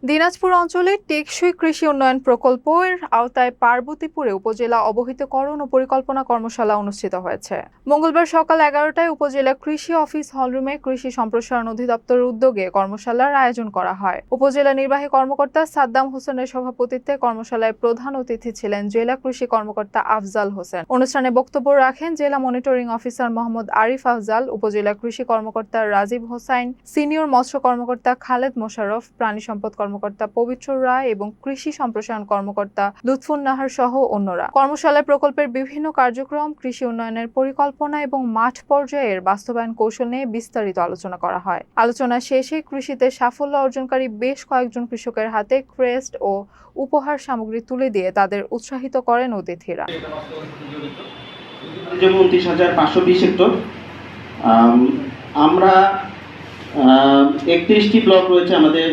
দিনাজপুর অঞ্চলে টেকসই কৃষি উন্নয়ন প্রকল্পের আওতায় পার্বতীপুরে উপজেলা অবহিতকরণ ও পরিকল্পনা কর্মশালা অনুষ্ঠিত হয়েছে। মঙ্গলবার সকাল 11টায় উপজেলা কৃষি অফিস হলরুমে কৃষি সম্প্রসারণ অধিদপ্তরের উদ্যোগে কর্মশালার আয়োজন করা হয়। উপজেলা নির্বাহী কর্মকর্তা সাদ্দাম হোসেনের সভাপতিত্বে কর্মশালায় প্রধান অতিথি ছিলেন জেলা কৃষি কর্মকর্তা আফজাল হোসেন। অনুষ্ঠানে বক্তব্য রাখেন জেলা মনিটরিং অফিসার মোহাম্মদ আরিফ আফজাল, উপজেলা কৃষি কর্মকর্তা রাজীব হোসাইন, সিনিয়র মৎস্য কর্মকর্তা খালেদ মোশাররফ, প্রাণী সম্পদ কর্মকর্তা পবিত্র রায় এবং কৃষি সম্প্রসারণ কর্মকর্তা লুৎফুন নাহার সহ অন্যরা। কর্মশালায় প্রকল্পের বিভিন্ন কার্যক্রম, কৃষি উন্নয়নের পরিকল্পনা এবং মাঠ পর্যায়ের বাস্তবায়ন কৌশল নিয়ে বিস্তারিত আলোচনা করা হয়। আলোচনা শেষে কৃষিতে সাফল্য অর্জনকারী বেশ কয়েকজন কৃষকের হাতে ক্রেস্ট ও উপহার সামগ্রী তুলে দিয়ে তাদের উৎসাহিত করেন অতিথিরা। 29,520 হেক্টর। আমরা 31টি ব্লক রয়েছে আমাদের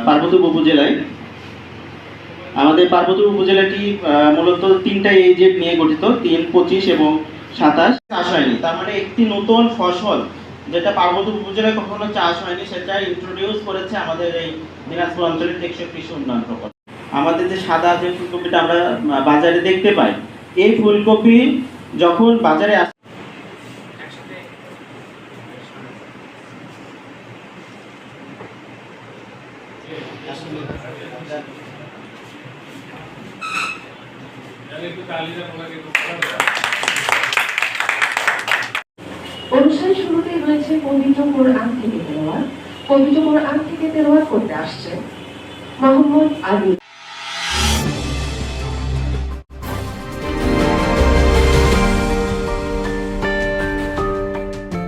পার্বতীপুর উপজেলায়। আমাদের পার্বতীপুর উপজেলাটি মূলত 3টা এজেড নিয়ে গঠিত, 3, 25 এবং 27 চাষ হয়নি। তার মানে একটি নতুন ফসল যেটা পার্বতীপুর উপজেলায় কখনো চাষ হয়নি সেটা ইন্ট্রোডিউস করেছে আমাদের এই দিনাজপুর অঞ্চলের টেকসই কৃষি উন্নয়ন প্রকল্প। আমাদের যে সাদা যে ফুলকপিটা আমরা বাজারে দেখতে পাই, এই ফুলকপি যখন বাজারে আসে অনুষ্ঠান শুরুতেই রয়েছে পবিত্র কোরআন থেকে তেলাওয়াত। পবিত্র কোরআন থেকে তেলাওয়াত করতে আসছে মোহাম্মদ আলী।